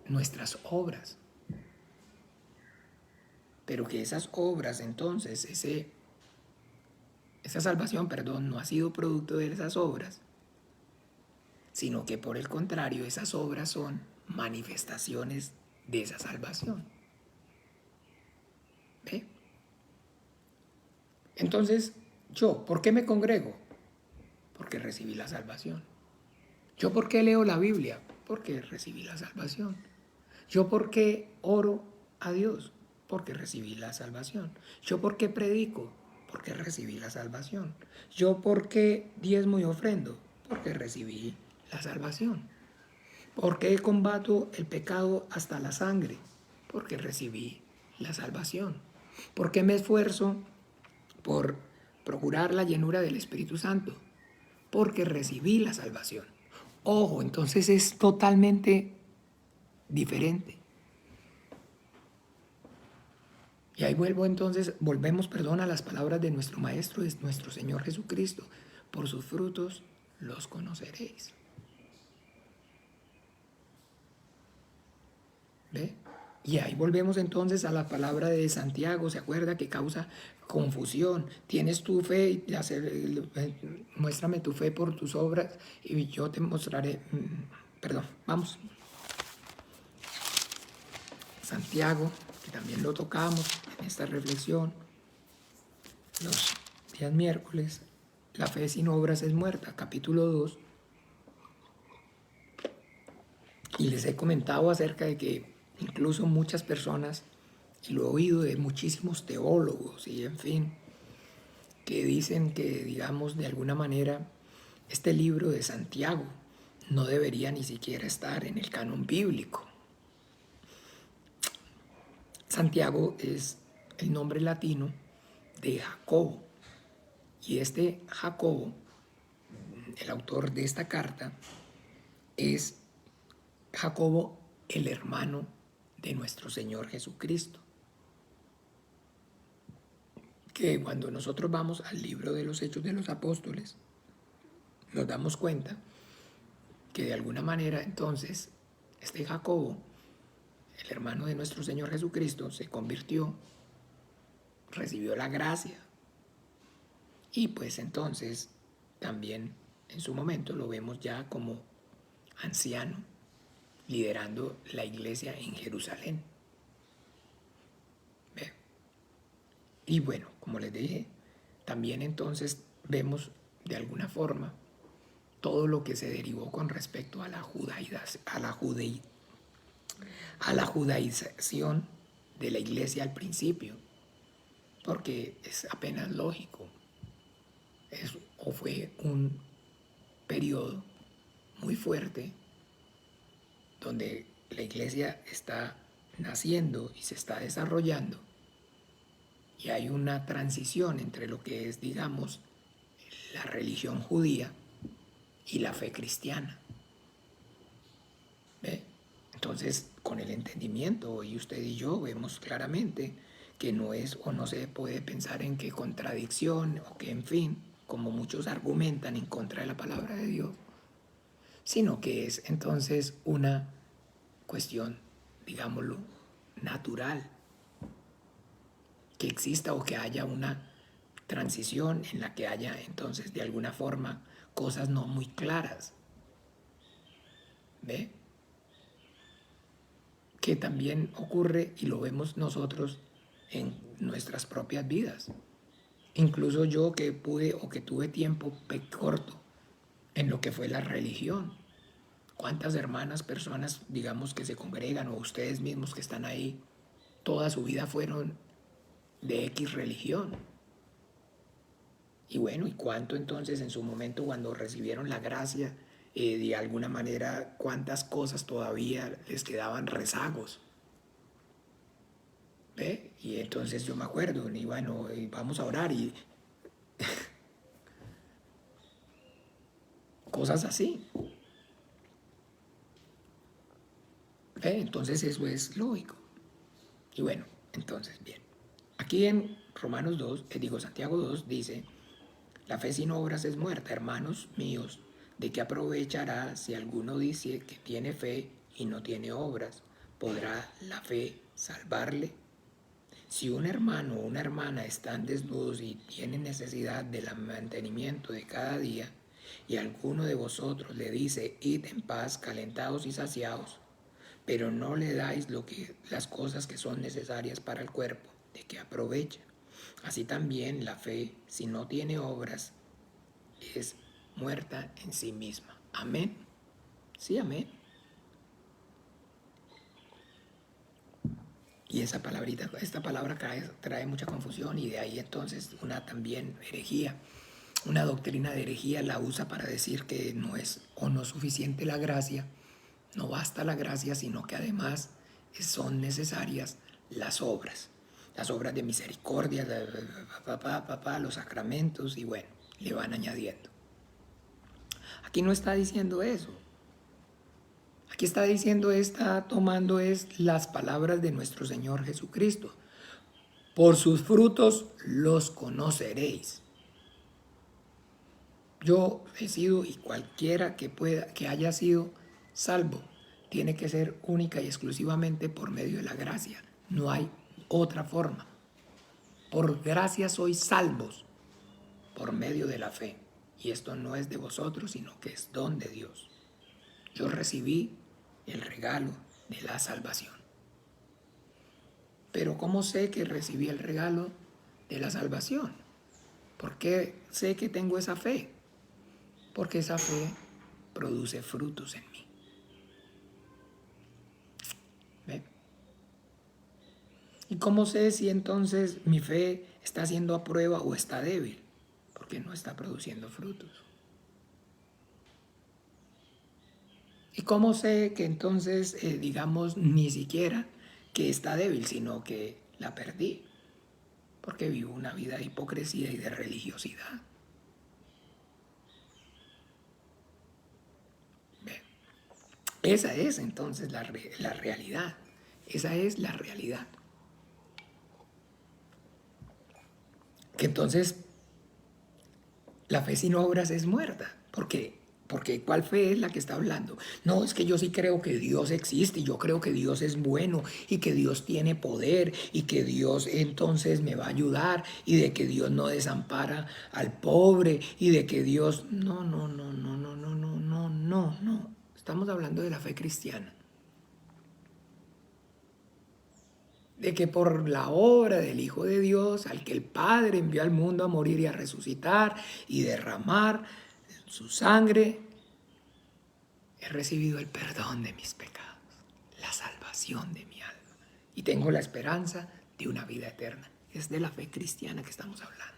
nuestras obras. Pero que esas obras, entonces, esa salvación, no ha sido producto de esas obras, sino que por el contrario, esas obras son manifestaciones de esa salvación. ¿Ve? Entonces, yo, ¿por qué me congrego? Porque recibí la salvación. ¿Yo por qué leo la Biblia? Porque recibí la salvación. ¿Yo por qué oro a Dios? Porque recibí la salvación. ¿Yo por qué predico? Porque recibí la salvación. ¿Yo por qué diezmo y ofrendo? Porque recibí la salvación. ¿Por qué combato el pecado hasta la sangre? Porque recibí la salvación. ¿Por qué me esfuerzo por procurar la llenura del Espíritu Santo? Porque recibí la salvación. Ojo, entonces es totalmente diferente. Y ahí volvemos, a las palabras de nuestro Maestro, de nuestro Señor Jesucristo. Por sus frutos los conoceréis. ¿Ve? Y ahí volvemos entonces a la palabra de Santiago, ¿se acuerda? Que causa confusión. Tienes tu fe y muéstrame tu fe por tus obras y yo te mostraré. Perdón, vamos. Santiago, que también lo tocamos en esta reflexión, los días miércoles, la fe sin obras es muerta, capítulo 2. Y les he comentado acerca de que incluso muchas personas, y lo he oído de muchísimos teólogos y en fin, que dicen que, digamos, de alguna manera, este libro de Santiago no debería ni siquiera estar en el canon bíblico. Santiago es el nombre latino de Jacobo. Y este Jacobo, el autor de esta carta, es Jacobo, el hermano de nuestro Señor Jesucristo. Que cuando nosotros vamos al libro de los Hechos de los Apóstoles, nos damos cuenta que de alguna manera entonces este Jacobo, el hermano de nuestro Señor Jesucristo, se convirtió, recibió la gracia y pues entonces también en su momento lo vemos ya como anciano, liderando la iglesia en Jerusalén. ¿Ve? Y bueno, como les dije, también entonces vemos de alguna forma todo lo que se derivó con respecto a la judaización de la iglesia al principio, porque es apenas lógico. Fue un periodo muy fuerte donde la iglesia está naciendo y se está desarrollando y hay una transición entre lo que es, digamos, la religión judía y la fe cristiana. ¿Ve? Entonces, con el entendimiento, hoy usted y yo vemos claramente que no es o no se puede pensar en qué contradicción o que, en fin, como muchos argumentan en contra de la palabra de Dios, sino que es entonces una cuestión, digámoslo, natural, que exista o que haya una transición en la que haya entonces de alguna forma cosas no muy claras. ¿Ve? Que también ocurre y lo vemos nosotros en nuestras propias vidas. Incluso yo que pude o que tuve tiempo corto en lo que fue la religión. ¿Cuántas hermanas, personas, digamos, que se congregan o ustedes mismos que están ahí, toda su vida fueron de X religión? Y bueno, ¿y cuánto entonces en su momento cuando recibieron la gracia, de alguna manera, cuántas cosas todavía les quedaban rezagos? ¿Ve? Y entonces yo me acuerdo, y bueno, vamos a orar y cosas así. ¿Ve? Entonces eso es lógico. Y bueno, entonces, bien. Aquí en Romanos 2, Santiago 2 dice, la fe sin obras es muerta, hermanos míos. ¿De qué aprovechará si alguno dice que tiene fe y no tiene obras? ¿Podrá la fe salvarle? Si un hermano o una hermana están desnudos y tienen necesidad del mantenimiento de cada día, y alguno de vosotros le dice, id en paz, calentados y saciados, pero no le dais las cosas que son necesarias para el cuerpo, ¿de qué aprovecha? Así también la fe, si no tiene obras, es muerta en sí misma. Amén. Sí, amén. Y esta palabra trae mucha confusión y de ahí entonces una también herejía. Una doctrina de herejía la usa para decir que no es o no suficiente la gracia, no basta la gracia, sino que además son necesarias las obras de misericordia, los sacramentos y bueno, le van añadiendo. Aquí no está diciendo eso. Aquí está tomando las palabras de nuestro Señor Jesucristo. Por sus frutos los conoceréis. Yo he sido y cualquiera que haya sido salvo tiene que ser única y exclusivamente por medio de la gracia. No hay otra forma. Por gracia sois salvos por medio de la fe. Y esto no es de vosotros, sino que es don de Dios. Yo recibí el regalo de la salvación. Pero ¿cómo sé que recibí el regalo de la salvación? ¿Por qué sé que tengo esa fe? Porque esa fe produce frutos en mí. ¿Ve? ¿Y cómo sé si entonces mi fe está siendo a prueba o está débil? Porque no está produciendo frutos. ¿Y cómo sé que entonces, digamos, ni siquiera que está débil, sino que la perdí? Porque vivo una vida de hipocresía y de religiosidad. ¿Ve? Esa es entonces la realidad. Esa es la realidad. Que entonces la fe sin obras es muerta. Porque ¿cuál fe es la que está hablando? No, es que yo sí creo que Dios existe y yo creo que Dios es bueno y que Dios tiene poder y que Dios entonces me va a ayudar y de que Dios no desampara al pobre y de que Dios... No, no, no, no, no, no, no, no, no, no. Estamos hablando de la fe cristiana. De que por la obra del Hijo de Dios, al que el Padre envió al mundo a morir y a resucitar y derramar su sangre, he recibido el perdón de mis pecados, la salvación de mi alma y tengo la esperanza de una vida eterna. Es de la fe cristiana que estamos hablando.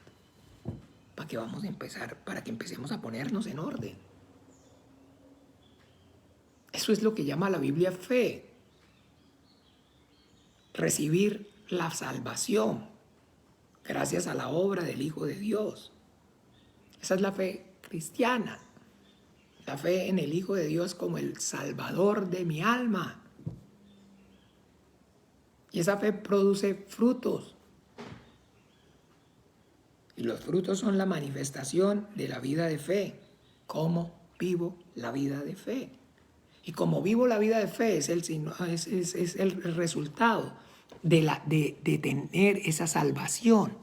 Para que empecemos a ponernos en orden. Eso es lo que llama la Biblia fe. Recibir la salvación gracias a la obra del Hijo de Dios. Esa es la fe cristiana. La fe en el Hijo de Dios como el Salvador de mi alma. Y esa fe produce frutos. Y los frutos son la manifestación de la vida de fe. ¿Cómo vivo la vida de fe? Y como vivo la vida de fe es el resultado de tener esa salvación.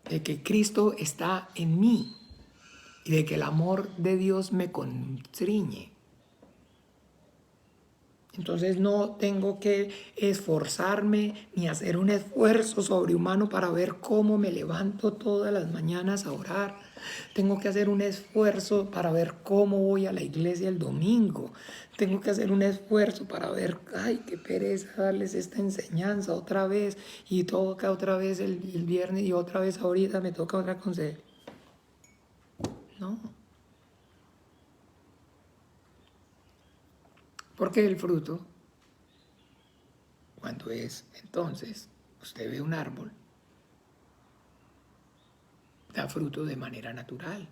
De que Cristo está en mí y de que el amor de Dios me constriñe. Entonces no tengo que esforzarme ni hacer un esfuerzo sobrehumano para ver cómo me levanto todas las mañanas a orar. Tengo que hacer un esfuerzo para ver cómo voy a la iglesia el domingo. Tengo que hacer un esfuerzo para ver, ay, qué pereza darles esta enseñanza otra vez y toca otra vez el viernes y otra vez ahorita me toca otra cosa. No, porque el fruto, cuando es entonces, usted ve un árbol, da fruto de manera natural.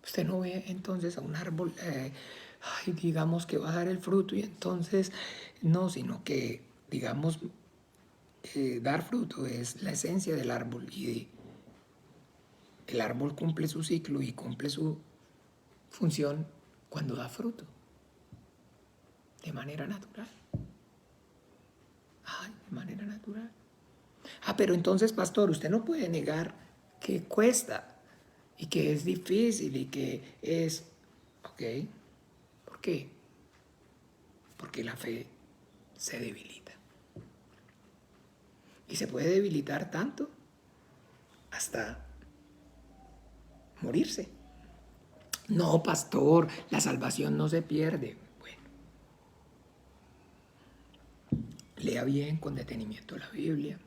Usted no ve entonces a un árbol, ay, digamos que va a dar el fruto y entonces no, sino que, digamos, dar fruto es la esencia del árbol y el árbol cumple su ciclo y cumple su función cuando da fruto, de manera natural. Ay, de manera natural. Ah, pero entonces, pastor, usted no puede negar que cuesta y que es difícil y que es, ok, ¿por qué? Porque la fe se debilita. Y se puede debilitar tanto hasta morirse. No, pastor, la salvación no se pierde. Bueno, lea bien con detenimiento la Biblia.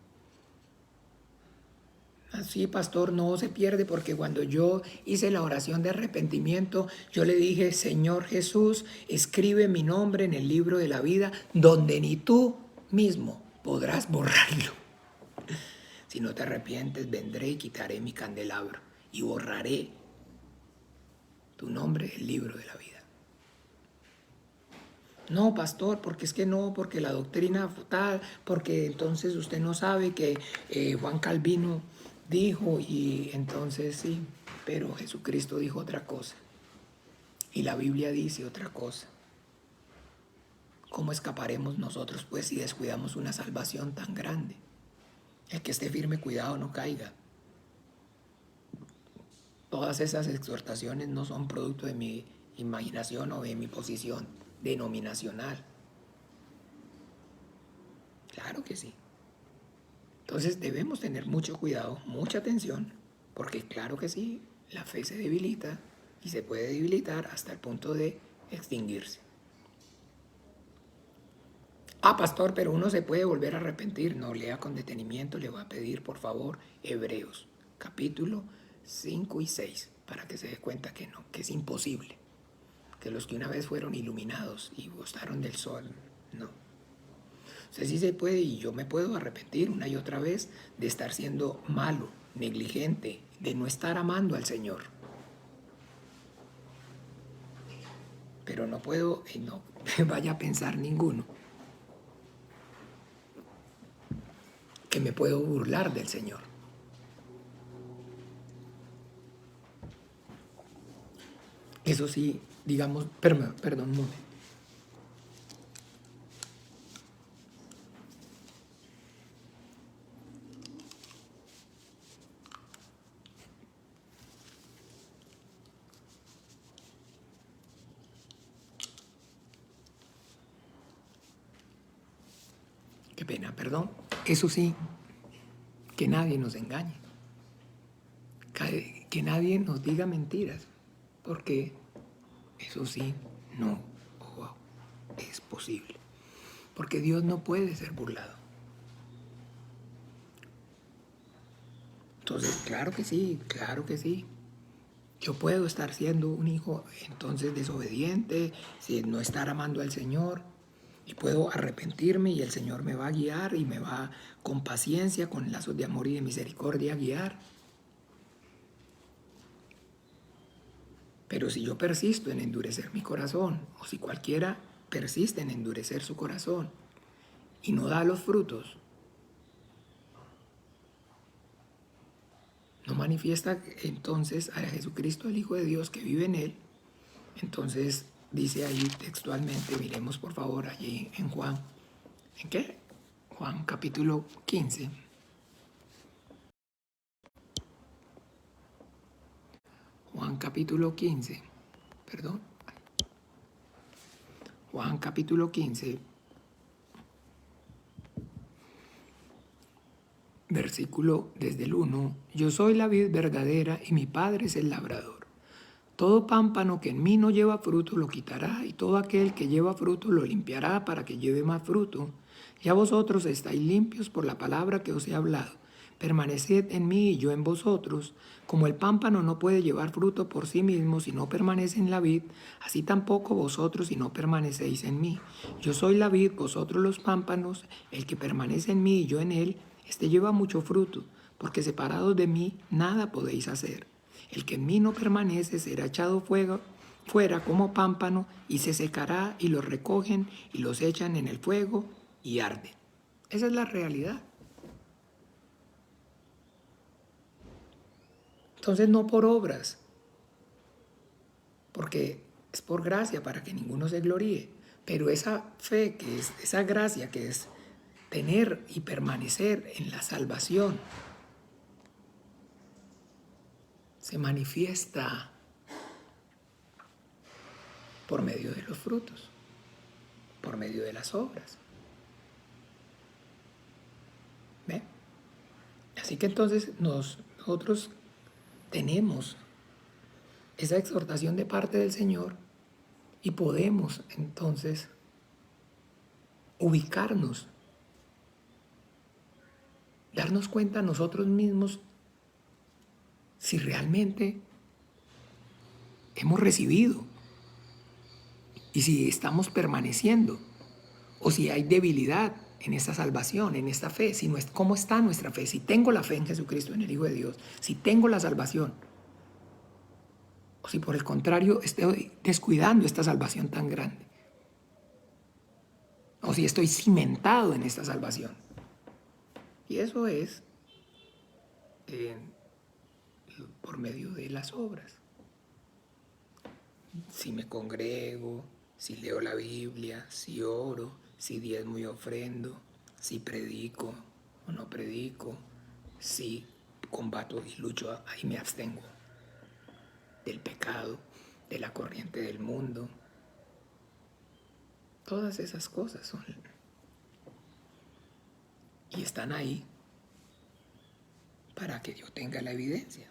Así, pastor, no se pierde porque cuando yo hice la oración de arrepentimiento, yo le dije, Señor Jesús, escribe mi nombre en el libro de la vida, donde ni tú mismo podrás borrarlo. Si no te arrepientes, vendré y quitaré mi candelabro y borraré tu nombre del libro de la vida. No, pastor, porque es que no, porque la doctrina tal, porque entonces usted no sabe que Juan Calvino dijo y entonces sí, pero Jesucristo dijo otra cosa y la Biblia dice otra cosa. ¿Cómo escaparemos nosotros pues si descuidamos una salvación tan grande? El que esté firme, cuidado, no caiga. Todas esas exhortaciones no son producto de mi imaginación o de mi posición denominacional. Claro que sí. Entonces debemos tener mucho cuidado, mucha atención, porque claro que sí, la fe se debilita y se puede debilitar hasta el punto de extinguirse. Ah, pastor, pero uno se puede volver a arrepentir. No, lea con detenimiento, le voy a pedir por favor Hebreos, capítulo 5 y 6, para que se dé cuenta que no, que es imposible. Que los que una vez fueron iluminados y gozaron del sol, no. O sea, sí se puede y yo me puedo arrepentir una y otra vez de estar siendo malo, negligente, de no estar amando al Señor. Pero no puedo, no vaya a pensar ninguno que me puedo burlar del Señor. Eso sí, digamos, perdón, un momento. Qué pena, perdón. Eso sí, que nadie nos engañe. Que nadie nos diga mentiras. Porque eso sí, no es posible. Porque Dios no puede ser burlado. Entonces, claro que sí, claro que sí. Yo puedo estar siendo un hijo entonces desobediente, si no estar amando al Señor, y puedo arrepentirme y el Señor me va a guiar y me va con paciencia, con lazos de amor y de misericordia a guiar. Pero si yo persisto en endurecer mi corazón, o si cualquiera persiste en endurecer su corazón y no da los frutos, no manifiesta entonces a Jesucristo, el Hijo de Dios que vive en él, entonces dice ahí textualmente, miremos por favor allí en Juan, ¿en qué? Juan capítulo 15. Juan capítulo 15, perdón. Juan capítulo 15, versículo desde el 1. Yo soy la vid verdadera y mi Padre es el labrador. Todo pámpano que en mí no lleva fruto lo quitará, y todo aquel que lleva fruto lo limpiará para que lleve más fruto. Ya vosotros estáis limpios por la palabra que os he hablado. Permaneced en mí y yo en vosotros. Como el pámpano no puede llevar fruto por sí mismo si no permanece en la vid, así tampoco vosotros si no permanecéis en mí. Yo soy la vid, vosotros los pámpanos. El que permanece en mí y yo en él, este lleva mucho fruto, porque separados de mí nada podéis hacer. El que en mí no permanece será echado fuera como pámpano y se secará, y los recogen y los echan en el fuego y arden. Esa es la realidad. Entonces no por obras, porque es por gracia para que ninguno se gloríe. Pero esa fe, que es esa gracia, que es tener y permanecer en la salvación, se manifiesta por medio de los frutos, por medio de las obras. ¿Ve? Así que entonces nosotros tenemos esa exhortación de parte del Señor y podemos entonces ubicarnos, darnos cuenta nosotros mismos si realmente hemos recibido y si estamos permaneciendo o si hay debilidad en esta salvación, en esta fe, cómo está nuestra fe, si tengo la fe en Jesucristo, en el Hijo de Dios, si tengo la salvación, o si por el contrario estoy descuidando esta salvación tan grande, o si estoy cimentado en esta salvación. Y eso es por medio de las obras. Si me congrego, si leo la Biblia, si oro, si diezmo y ofrendo, si predico o no predico, si combato y lucho y me abstengo del pecado, de la corriente del mundo. Todas esas cosas son y están ahí para que yo tenga la evidencia.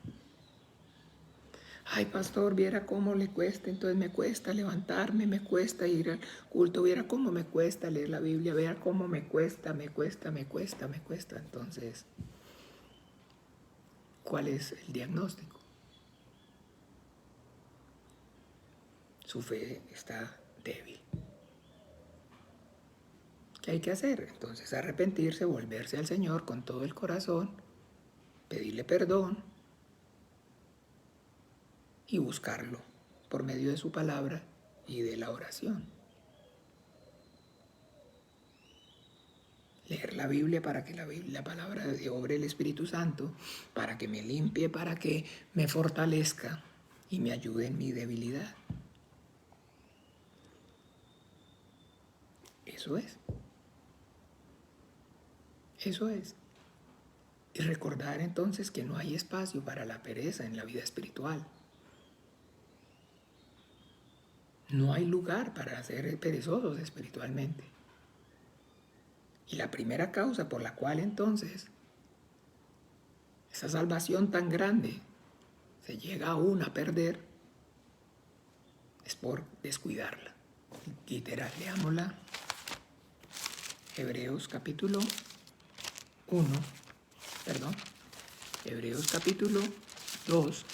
Ay, pastor, viera cómo le cuesta, entonces me cuesta levantarme, me cuesta ir al culto, viera cómo me cuesta leer la Biblia, viera cómo me cuesta. Entonces, ¿cuál es el diagnóstico? Su fe está débil. ¿Qué hay que hacer? Entonces, arrepentirse, volverse al Señor con todo el corazón, pedirle perdón y buscarlo por medio de su palabra y de la oración. Leer la Biblia para que la palabra de obre el Espíritu Santo, para que me limpie, para que me fortalezca y me ayude en mi debilidad. Eso es. Eso es. Y recordar entonces que no hay espacio para la pereza en la vida espiritual. No hay lugar para ser perezosos espiritualmente. Y la primera causa por la cual entonces esa salvación tan grande se llega aún a perder es por descuidarla. Literal, leámosla. Hebreos capítulo 2.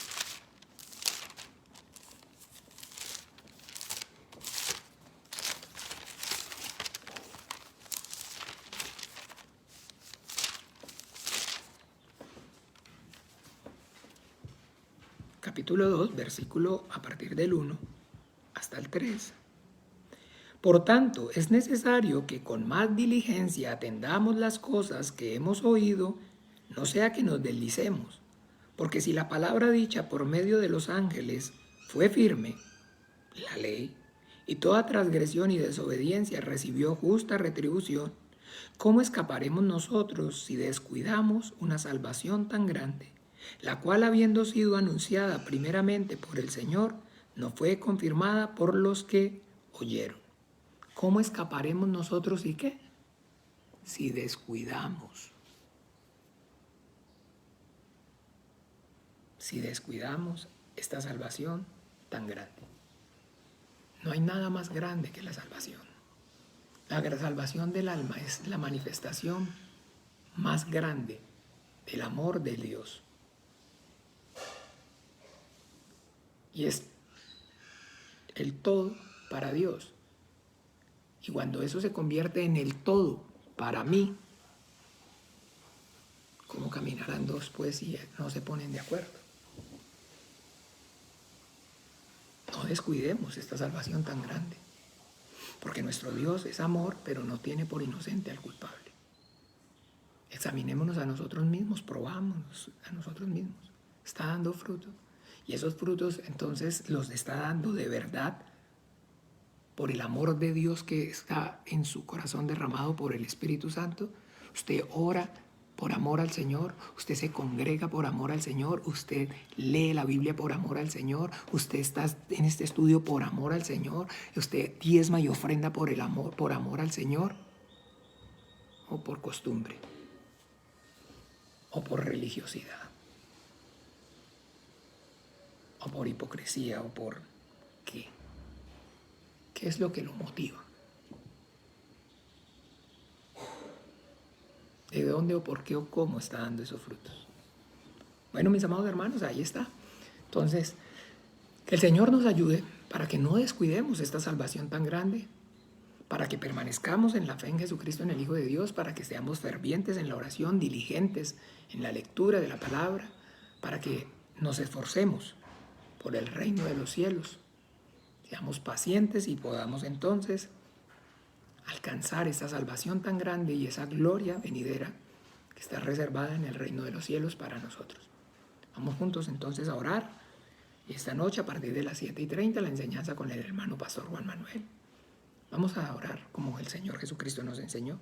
Capítulo 2, versículo a partir del 1 hasta el 3. Por tanto, es necesario que con más diligencia atendamos las cosas que hemos oído, no sea que nos deslicemos. Porque si la palabra dicha por medio de los ángeles fue firme, la ley, y toda transgresión y desobediencia recibió justa retribución, ¿cómo escaparemos nosotros si descuidamos una salvación tan grande, la cual, habiendo sido anunciada primeramente por el Señor, no fue confirmada por los que oyeron? ¿Cómo escaparemos nosotros y qué? Si descuidamos. Si descuidamos esta salvación tan grande. No hay nada más grande que la salvación. La salvación del alma es la manifestación más grande del amor de Dios. Y es el todo para Dios. Y cuando eso se convierte en el todo para mí, ¿cómo caminarán dos pues si no se ponen de acuerdo? No descuidemos esta salvación tan grande, porque nuestro Dios es amor, pero no tiene por inocente al culpable. Examinémonos a nosotros mismos, probámonos a nosotros mismos. Está dando fruto. Y esos frutos entonces los está dando de verdad por el amor de Dios que está en su corazón derramado por el Espíritu Santo. Usted ora por amor al Señor, usted se congrega por amor al Señor, usted lee la Biblia por amor al Señor, usted está en este estudio por amor al Señor, usted diezma y ofrenda por el amor, por amor al Señor, o por costumbre, o por religiosidad, o por hipocresía, o por ¿qué? ¿Qué es lo que lo motiva? ¿De dónde o por qué o cómo está dando esos frutos? Bueno, mis amados hermanos, ahí está. Entonces, que el Señor nos ayude para que no descuidemos esta salvación tan grande, para que permanezcamos en la fe en Jesucristo, en el Hijo de Dios, para que seamos fervientes en la oración, diligentes en la lectura de la palabra, para que nos esforcemos por el reino de los cielos, seamos pacientes y podamos entonces alcanzar esa salvación tan grande y esa gloria venidera que está reservada en el reino de los cielos para nosotros. Vamos juntos entonces a orar. Y esta noche a partir de las 7:30 la enseñanza con el hermano pastor Juan Manuel. Vamos a orar como el Señor Jesucristo nos enseñó.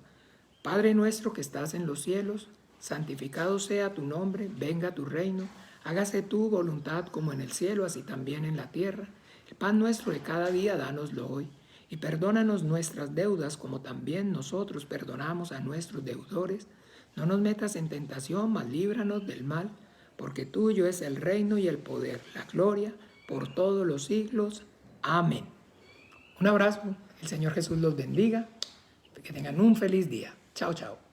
Padre nuestro que estás en los cielos, santificado sea tu nombre, venga tu reino, hágase tu voluntad como en el cielo, así también en la tierra. El pan nuestro de cada día, dánoslo hoy. Y perdónanos nuestras deudas como también nosotros perdonamos a nuestros deudores. No nos metas en tentación, mas líbranos del mal, porque tuyo es el reino y el poder, la gloria, por todos los siglos. Amén. Un abrazo, el Señor Jesús los bendiga, que tengan un feliz día. Chao, chao.